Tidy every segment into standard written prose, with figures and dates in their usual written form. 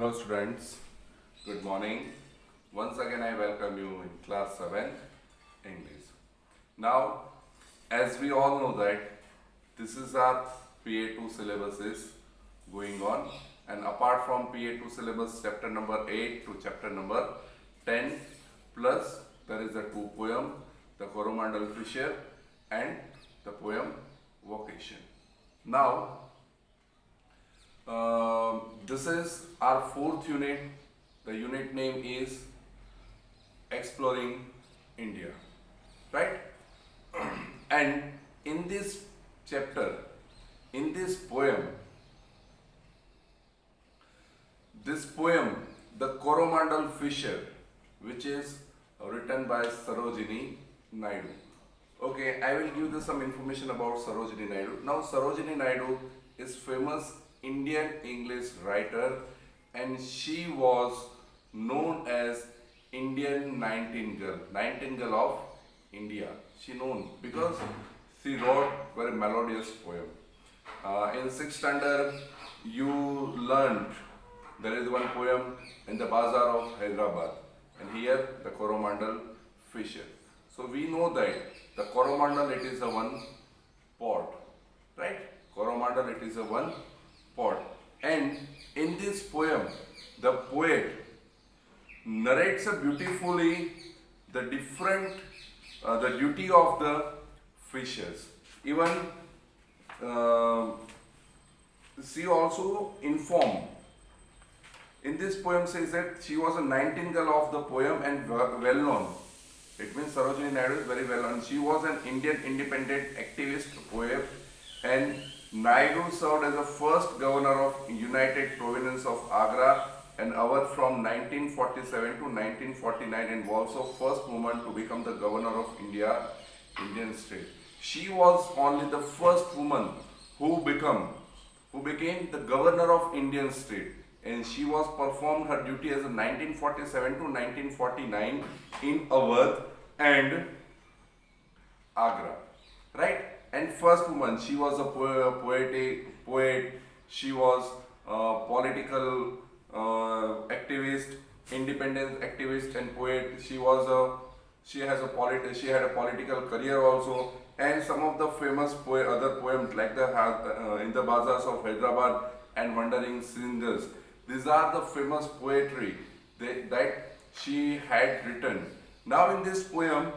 Hello students, good morning. Once again I welcome you in class 7 English. Now as we all know that this is our PA2 syllabus is going on, and apart from PA2 syllabus chapter number 8 to chapter number 10 plus there is a two poem, the Coromandel Fisher and the poem Vocation. Now this is our fourth unit. The unit name is Exploring India, right? And in this chapter, in this poem, The Coromandel Fisher, which is written by Sarojini Naidu. Okay, I will give you some information about Sarojini Naidu. Now, Sarojini Naidu is famous Indian English writer, and she was known as Indian Nightingale of India. She known because she wrote very melodious poem. In 6th standard, you learned there is one poem in the Bazaar of Hyderabad, and here the Coromandel Fisher. So we know that the Coromandel, it is a one pot, right? Coromandel, it is a one pot, and in this poem the poet narrates beautifully the different the duty of the fishers. Even she also informed in this poem, says that she was a nightingale of the poem and well known. It means Sarojini Naidu is very well known. She was an Indian independent activist poet, and Naidu served as the first governor of United Province of Agra and Awadh from 1947 to 1949, and also first woman to become the governor of Indian state. She was only the first woman who became the governor of Indian state, and she was performed her duty as a 1947 to 1949 in Awadh and Agra, right? And first woman, she was a poet, she was a political activist, independence activist and poet. She had a political career also, and some of the famous other poems like in the Bazaars of Hyderabad and Wandering Singers. These are the famous poetry that she had written. Now in this poem,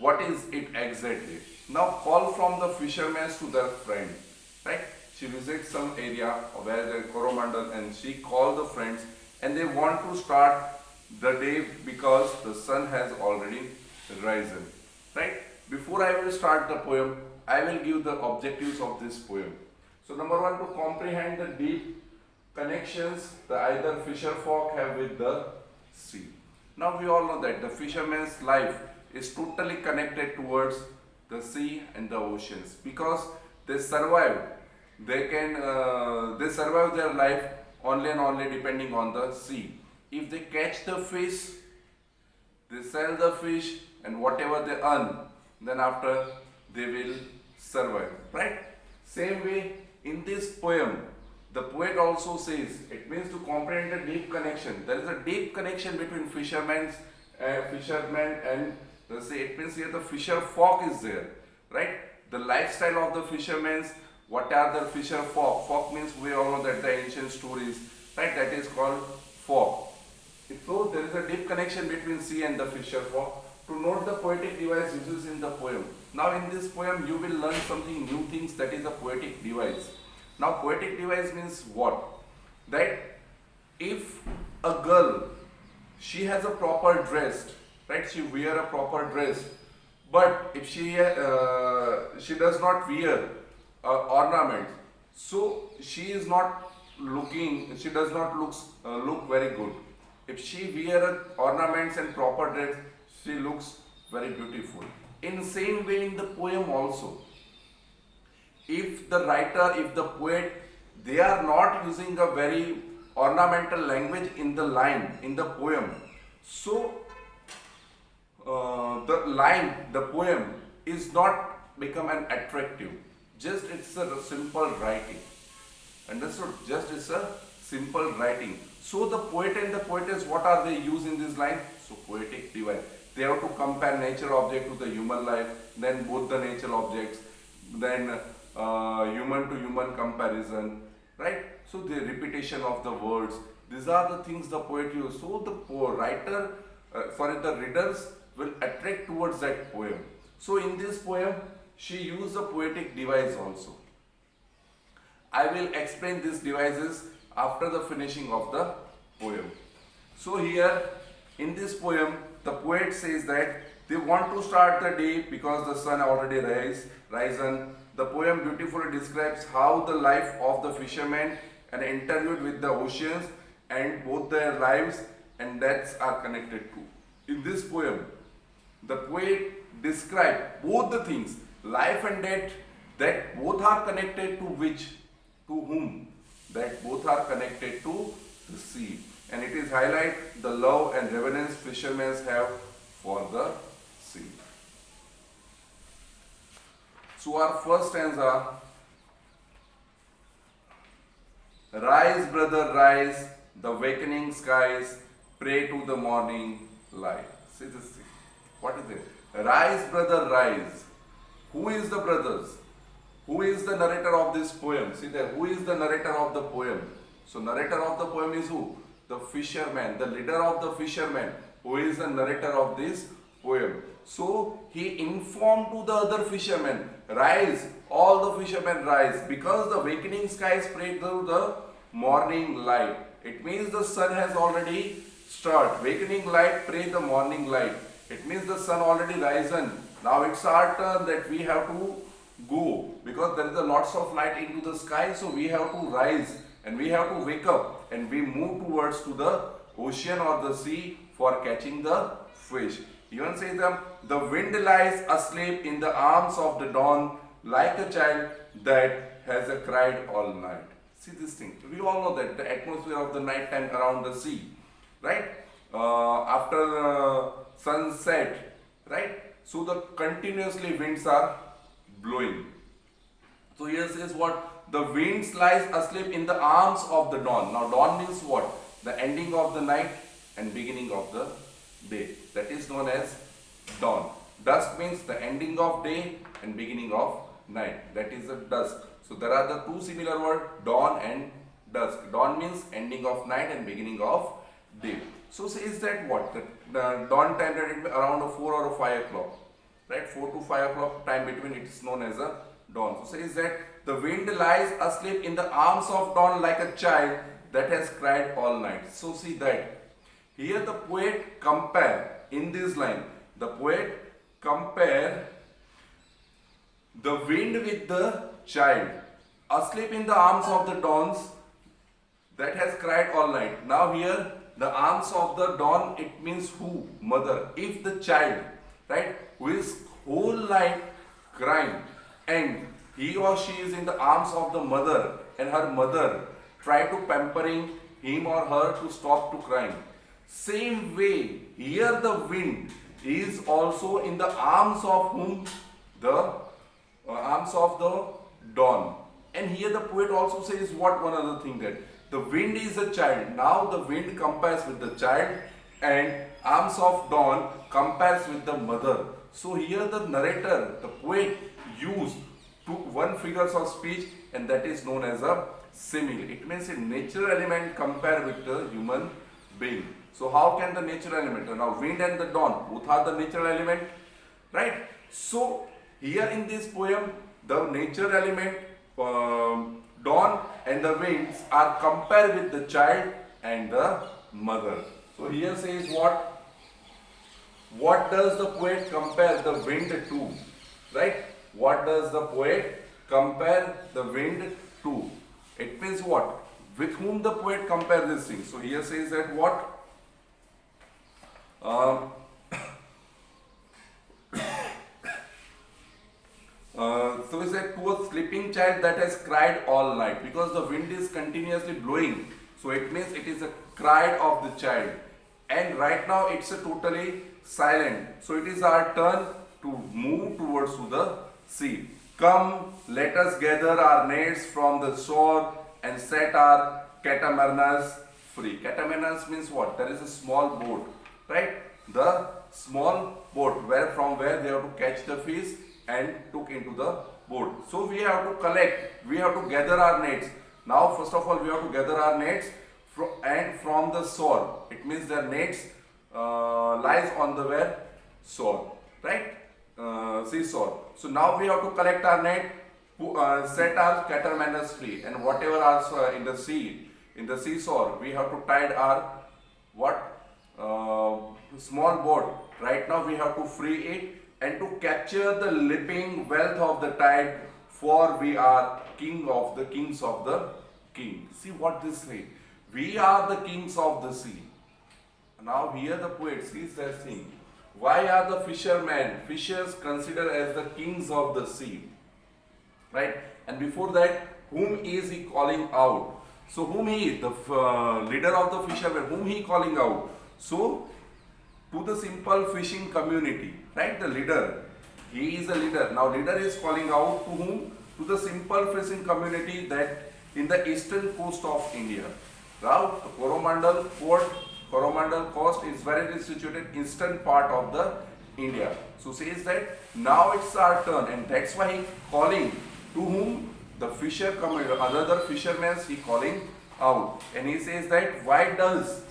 what is it exactly? Now, call from the fishermen to their friend, right? She visits some area where there is Coromandel, and she calls the friends, and they want to start the day because the sun has already risen, right? Before I will start the poem, I will give the objectives of this poem. So number one, to comprehend the deep connections the either fisher folk have with the sea. Now we all know that the fisherman's life is totally connected towards the sea and the oceans, because they survive. They survive their life only and only depending on the sea. If they catch the fish, they sell the fish, and whatever they earn, then after they will survive, right? Same way in this poem, the poet also says, it means to comprehend a deep connection. There is a deep connection between fishermen and the sea. It means here the fisher folk is there, right? The lifestyle of the fishermen. What are the fisher folk? Folk means we all know that the ancient stories, right? That is called folk. So there is a deep connection between sea and the fisher folk. To note the poetic device uses in the poem. Now in this poem you will learn something new things, that is a poetic device. Now poetic device means what? That if a girl, she has a proper dress, right? She wear a proper dress, but if she does not wear ornaments, so she is not looking. She does not look very good. If she wear ornaments and proper dress, she looks very beautiful. In same way in the poem also, if the writer, if the poet, they are not using a very ornamental language in the line, in the poem, so the poem is not become an attractive. Just it's a simple writing. Understood? Just it's a simple writing. So the poet and the poetess, what are they use in this line? So poetic device. They have to compare nature object to the human life, then both the nature objects, then human to human comparison, right? So the repetition of the words, these are the things the poet use. So the writer, sorry, the readers will attract towards that poem. So in this poem, she used a poetic device also. I will explain these devices after the finishing of the poem. So here in this poem, the poet says that they want to start the day because the sun already risen. The poem beautifully describes how the life of the fishermen and interviewed with the oceans and both their lives and deaths are connected to. In this poem, the poet describes both the things, life and death, that both are connected to which? To whom? That both are connected to the sea. And it is highlight the love and reverence fishermen have for the sea. So our first stanza, rise brother rise, the awakening skies, pray to the morning light. See this thing. What is it? Rise brother rise. Who is the brothers? Who is the narrator of this poem? See there, who is the narrator of the poem? So narrator of the poem is who? The fisherman, the leader of the fishermen, who is the narrator of this poem. So he informed to the other fishermen, rise, all the fishermen rise, because the awakening skies pray to the morning light. It means the sun has already started. Awakening light pray the morning light. It means the sun already risen. Now it's our turn that we have to go, because there is a lots of light into the sky, so we have to rise and we have to wake up and we move towards to the ocean or the sea for catching the fish. Even says them, the wind lies asleep in the arms of the dawn like a child that has cried all night. See this thing. We all know that the atmosphere of the night time around the sea, right? After sunset, right? So the continuously winds are blowing. So here says what? The winds lies asleep in the arms of the dawn. Now dawn means what? The ending of the night and beginning of the day. That is known as dawn. Dusk means the ending of day and beginning of night. That is the dusk. So there are the two similar words, dawn and dusk. Dawn means ending of night and beginning of day. So says that what? The dawn time that around 4 or 5 o'clock. Right? 4 to 5 o'clock time between, it is known as a dawn. So says that the wind lies asleep in the arms of dawn like a child that has cried all night. So see that. Here the poet compare, in this line, the poet compare the wind with the child asleep in the arms of the dawns that has cried all night. Now here the arms of the dawn, it means who? Mother. If the child, right, who is whole night crying and he or she is in the arms of the mother and her mother try to pampering him or her to stop to crying. Same way, here the wind is also in the arms of whom? The arms of the dawn. And here the poet also says what one other thing, that the wind is a child. Now the wind compares with the child and arms of dawn compares with the mother. So here the narrator, the poet used one figures of speech, and that is known as a simile. It means a natural element compared with the human being. So how can the natural element? Now wind and the dawn, both are the natural element, right? So here in this poem, the nature element, dawn and the winds are compared with the child and the mother. So here says what? What does the poet compare the wind to? Right? What does the poet compare the wind to? It means what? With whom the poet compare this thing? So here says that what? So he said to a sleeping child that has cried all night, because the wind is continuously blowing. So it means it is a cry of the child. And right now it's a totally silent. So it is our turn to move towards to the sea. Come, let us gather our nets from the shore and set our catamaranas free. Catamaranas means what? There is a small boat, right? The small boat from where they have to catch the fish and took into the boat. So we have to collect, we have to gather our nets. Now first of all we have to gather our nets and from the shore. It means their nets lies on the where? Shore, right? Seashore. So now we have to collect our net, set our catamaranas free, and whatever are in the sea, in the seashore, we have to tide our what? Small boat. Right now we have to free it and to capture the leaping wealth of the tide, for we are king of the kings of the king. See what this say? We are the kings of the sea. Now here the poet sees that thing. Why are the fishers considered as the kings of the sea? Right? And before that, whom is he calling out? So whom he is? The leader of the fishermen, whom he calling out? So to the simple fishing community, right? The leader, he is a leader. Now leader is calling out to whom? To the simple fishing community that in the eastern coast of India. Now the Coromandel coast is where it is situated, eastern part of the India. So says that now it's our turn, and that's why he calling to whom? The fisher community, another fishermen he calling out, and he says that why does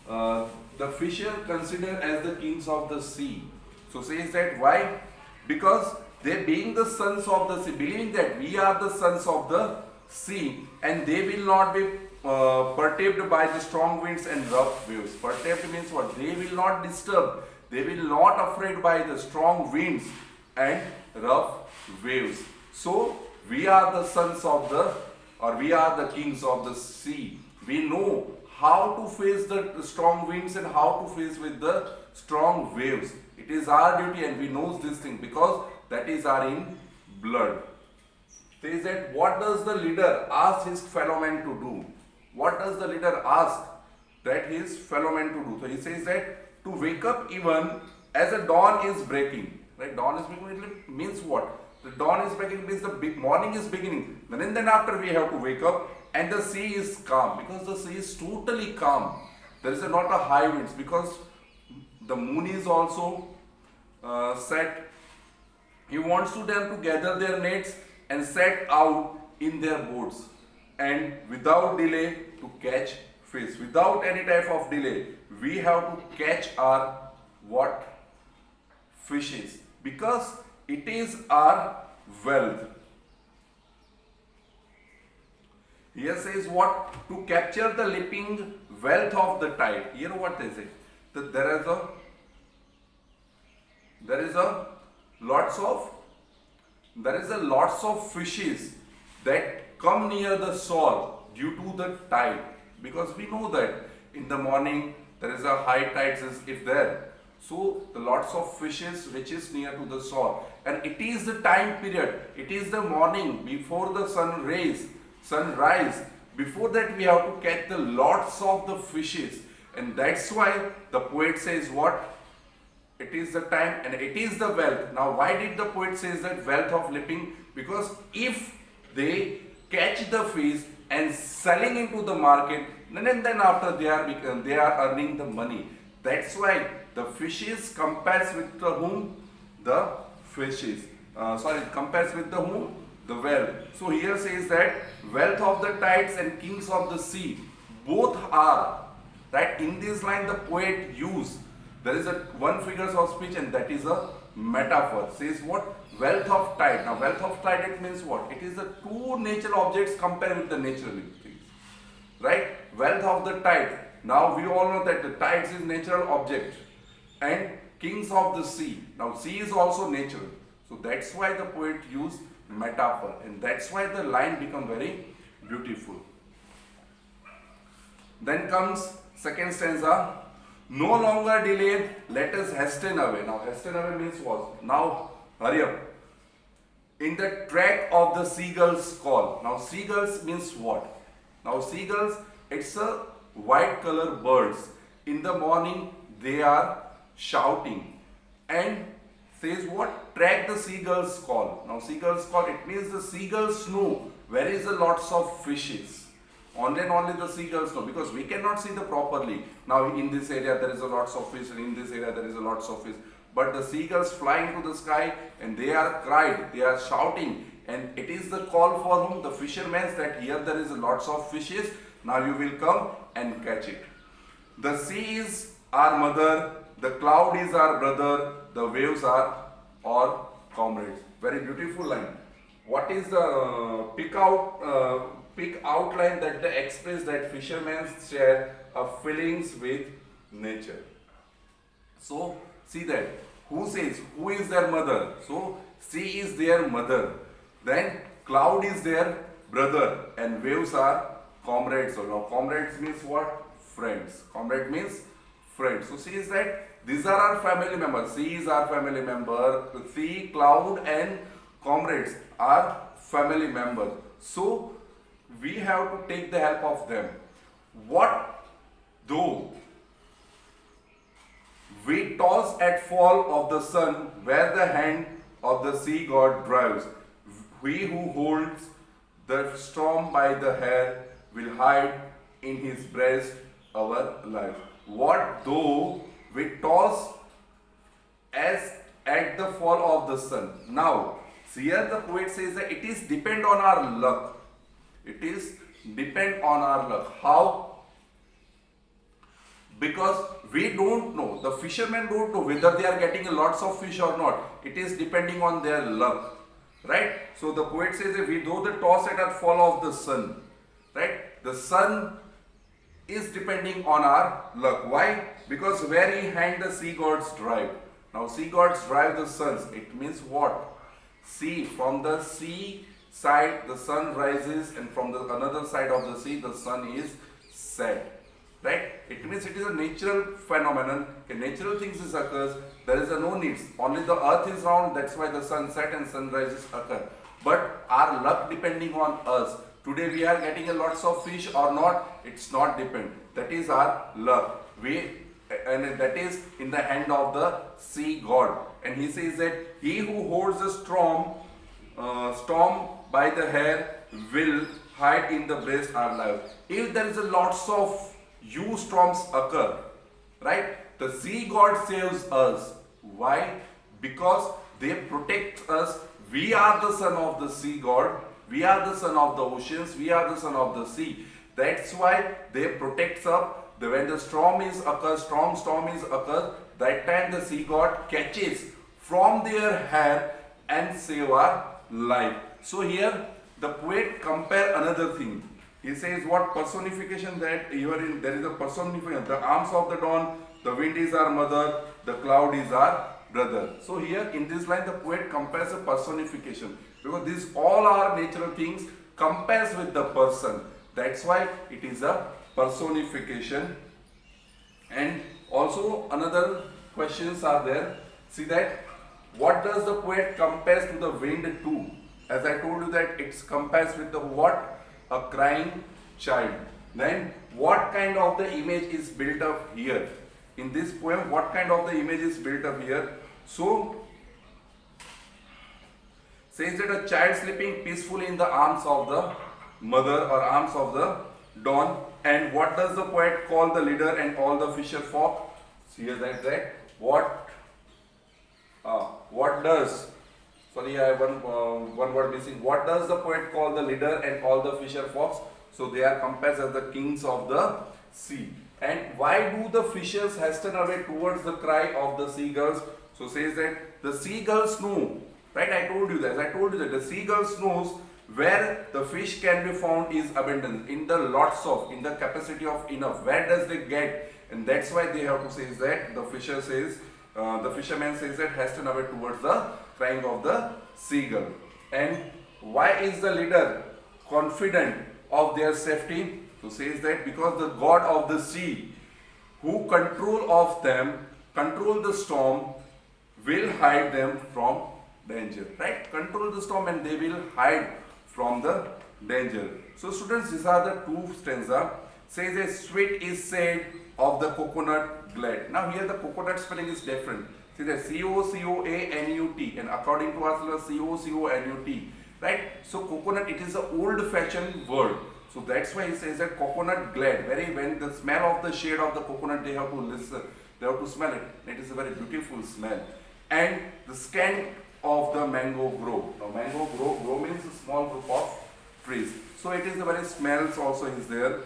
the fisher consider as the kings of the sea? So says that why? Because they being the sons of the sea, believing that we are the sons of the sea, and they will not be perturbed by the strong winds and rough waves. Perturbed means what? They will not disturb. They will not afraid by the strong winds and rough waves. So we are the sons of the, or we are the kings of the sea. We know how to face the strong winds and how to face with the strong waves. It is our duty, and we know this thing because that is our in blood. Says that what does the leader ask his fellow man to do? What does the leader ask that his fellow man to do? So he says that to wake up even as the dawn is breaking. Right? Dawn is breaking, it means what? The dawn is breaking means the big morning is beginning. Then after we have to wake up and the sea is calm, because the sea is totally calm. There is not a high winds because the moon is also set. He wants to them to gather their nets and set out in their boats, and without delay to catch fish. Without any type of delay, we have to catch our what? Fishes, because it is our wealth. Here says what? To capture the leaping wealth of the tide. Here what they say? That there is a lots of fishes that come near the shore due to the tide, because we know that in the morning there is a high tide if there. So the lots of fishes reaches near to the shore, and it is the time period. It is the morning before the sunrise. Before that we have to catch the lots of the fishes, and that's why the poet says what? It is the time and it is the wealth. Now why did the poet says that wealth of leaping? Because if they catch the fish and selling into the market, then after they are earning the money. That's why the fishes compares with the whom? The fishes. Compares with the whom? The wealth. So here says that wealth of the tides and kings of the sea, both are, right? In this line the poet used, there is a one figures of speech, and that is a metaphor. Says what? Wealth of tide. Now wealth of tide, it means what? It is the two natural objects compared with the natural things. Right? Wealth of the tide. Now we all know that the tides is natural object, and kings of the sea. Now sea is also natural. So that's why the poet used metaphor, and that's why the line become very beautiful. Then comes second stanza. No longer delay, let us hasten away. Now hasten away means what? Now hurry up. In the track of the seagull's call. Now seagulls means what? Now seagulls, it's a white color birds. In the morning they are shouting, and says what? Track the seagull's call. Now seagull's call, it means the seagulls know where is the lots of fishes. Only and only the seagulls know, because we cannot see the properly. Now in this area there is a lots of fish, and in this area there is a lots of fish. But the seagulls fly into the sky and they are cried, they are shouting, and it is the call for whom? The fishermen, that here there is lots of fishes. Now you will come and catch it. The sea is our mother, the cloud is our brother, the waves are our comrades. Very beautiful line. What is the peak outline that they express that fishermen share of feelings with nature? So see that who says who is their mother? So sea is their mother. Then cloud is their brother and waves are comrades. So now comrades means what? Friends. Comrade means friends. So see is that these are our family members. Sea is our family member. Sea, cloud and comrades are family members. So we have to take the help of them. What though we toss at fall of the sun where the hand of the sea god drives? He who holds the storm by the hair will hide in his breast our life. What though we toss as at the fall of the sun? Now, here the poet says that it is depend on our luck. It is depend on our luck. How? Because we don't know, the fishermen don't know whether they are getting lots of fish or not. It is depending on their luck, right? So the poet says that we though the toss at the fall of the sun, right? The sun is depending on our luck. Why? Because where he hand the sea gods drive. Now sea gods drive the suns. It means what? See, from the sea side the sun rises, and from the another side of the sea the sun is set. Right? It means it is a natural phenomenon. Okay, natural things is occurs. There is a no needs. Only the earth is round. That's why the sunset and sunrises occur. But our luck depending on us. Today we are getting a lots of fish or not. It's not depend. That is our luck. And that is in the hand of the sea god. And he says that he who holds the storm by the hair will hide in the breast our life. If there is a lots of storms occur, right? The sea god saves us. Why? Because they protect us. We are the son of the sea god. We are the son of the oceans. We are the son of the sea. That's why they protect us. When the storm is occurs, that time the sea god catches from their hair and save our life. So here the poet compare another thing. He says what personification that you are in. There is a personification. The arms of the dawn, the wind is our mother, the cloud is our brother. So here in this line the poet compares a personification, because these all are natural things compares with the person. That's why it is a personification. And also another questions are there. See that what does the poet compares to the wind to? As I told you that it's compares with the what? A crying child. Then what kind of the image is built up here? In this poem, what kind of the image is built up here? So says that a child sleeping peacefully in the arms of the mother or arms of the dawn. And what does the poet call the leader and all the fisher folk? See that what does, sorry I have one word missing. What does the poet call the leader and all the fisher folks? So they are compared as the kings of the sea. And why do the fishers hasten away towards the cry of the seagulls? So says that the seagulls know, right? I told you that the seagulls knows where the fish can be found is abundant, in the lots of, in the capacity of enough. Where does they get? And that's why they have to say that the fisherman says that hasten away towards the crying of the seagull. And why is the leader confident of their safety? So says that because the god of the sea, who control of them, control the storm, will hide them from danger. Right? Control the storm and they will hide from the danger. So students, these are the two stanza. Says a sweet is said of the coconut glad. Now here the coconut spelling is different. See the C-O-C-O-A-N-U-T, and according to us C-O-C-O-N-U-T. Right? So coconut, it is an old fashioned word. So that's why he says that coconut glad, very when the smell of the shade of the coconut they have to listen, they have to smell it. It is a very beautiful smell. And the scan of the mango grove. Now mango grove means a small group of trees. So it is the very smells also is there.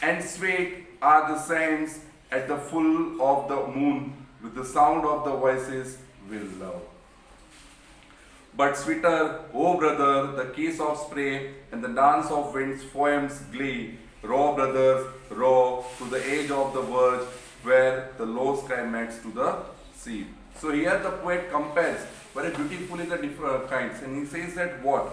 And sweet are the sands at the full of the moon with the sound of the voices will love. But sweeter, oh brother, the kiss of spray and the dance of winds, poems, glee, row brothers, row to the edge of the verge where the low sky meets to the sea. So here the poet compares very beautifully the different kinds, and he says that what?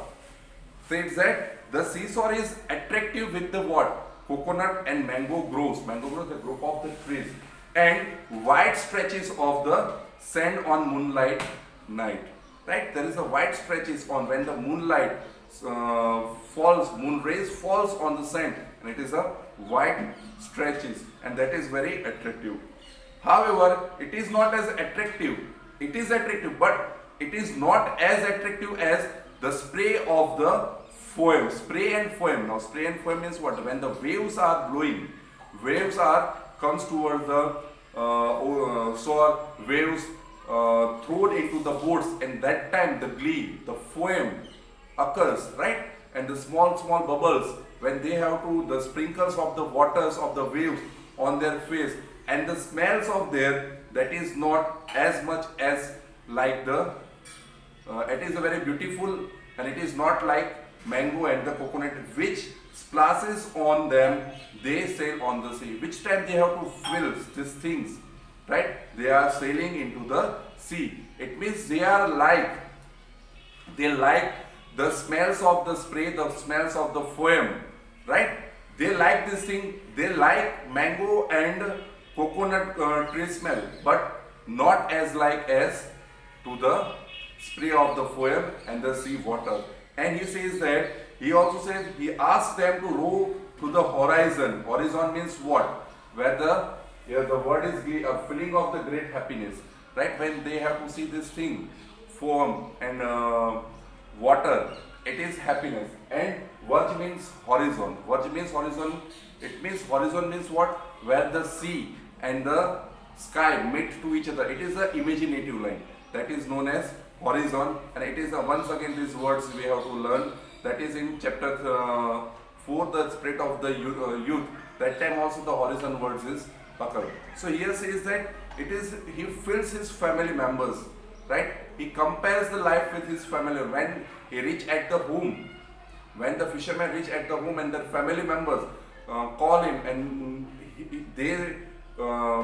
Says that the seashore is attractive with the what? Coconut and mango groves. Mango groves, the group of the trees, and wide stretches of the sand on moonlight night. Right? There is a wide stretches on when the moonlight falls, moon rays falls on the sand, and it is a wide stretches, and that is very attractive. However, it is not as attractive. It is attractive, but it is not as attractive as the spray of the foam. Spray and foam. Now, spray and foam means what? When the waves are blowing, waves are comes towards the shore, waves thrown into the boats, and that time the glee, the foam occurs, right? And the small bubbles when they have to the sprinkles of the waters of the waves on their face, and the smells of there, that is not as much as like the it is a very beautiful, and it is not like mango and the coconut which splashes on them, they sail on the sea. Which time they have to fill these things, right? They are sailing into the sea. It means they like the smells of the spray, the smells of the foam, right? They like this thing. They like mango and coconut tree smell, but not as like as to the spray of the foam and the sea water. And he says that, he also says, he asks them to row to the horizon. Horizon means what? Where the word is a feeling of the great happiness, right? When they have to see this thing, foam and water, it is happiness. And verge means horizon. Verge means horizon. It means horizon means what? Where the sea and the sky meet to each other. It is an imaginative line. That is known as horizon, and it is once again these words we have to learn. That is in chapter 4, the spirit of the youth. That time also the horizon words is occurred. So here says that it is, he fills his family members, right? He compares the life with his family. When he reach at the home, when the fishermen reach at the home and their family members call him, and they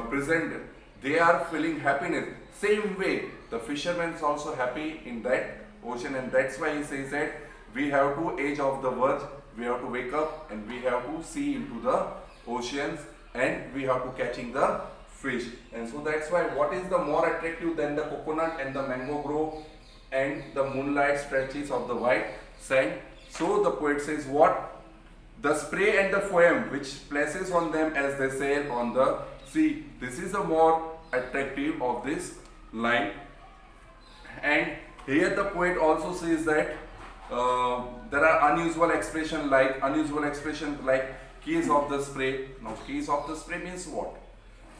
present, they are feeling happiness. Same way, the fishermen is also happy in that ocean, and that's why he says that we have to edge of the verge, we have to wake up and we have to see into the oceans, and we have to catching the fish. And so that's why, what is the more attractive than the coconut and the mango grove and the moonlight stretches of the white sand? So the poet says what? The spray and the foam which splashes on them as they sail on the sea. This is the more attractive of this line. And here the poet also says that there are unusual expression like keys of the spray. Now keys of the spray means what?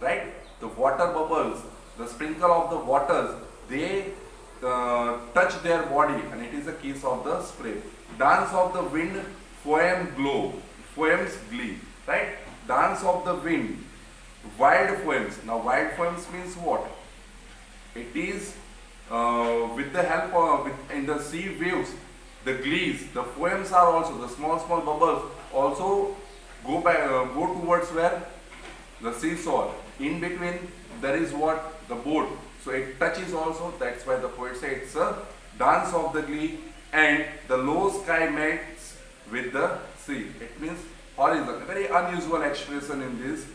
Right? The water bubbles, the sprinkle of the waters, they touch their body, and it is a keys of the spray. Dance of the wind, foam glow, foam's glee, right? Dance of the wind, wild foams. Now wild foams means what? It is with the help of in the sea waves, the glees, the foams are also, the small bubbles also go towards where? The seashore. In between there is what? The boat. So it touches also. That's why the poet says it's a dance of the glee, and the low sky meets with the sea. It means horizon. A very unusual expression in this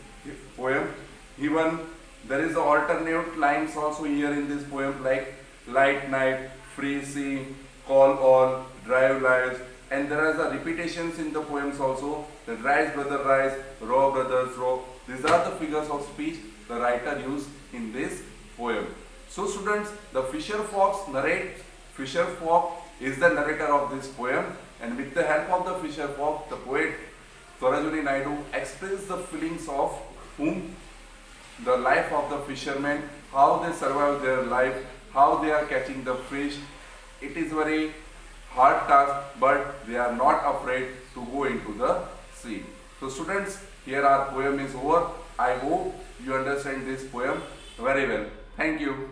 poem. Even there is the alternate lines also here in this poem, like light night, free sea, call all, drive lives, and there are the repetitions in the poems also. The rise brother rise, row brothers row. These are the figures of speech the writer used in this poem. So students, the fisher folk is the narrator of this poem, and with the help of the fisher folk, the poet Sarojini Naidu expressed the feelings of whom the life of the fishermen, how they survive their life, how they are catching the fish. It is very hard task, but they are not afraid to go into the sea. So students, here our poem is over. I hope you understand this poem very well. Thank you.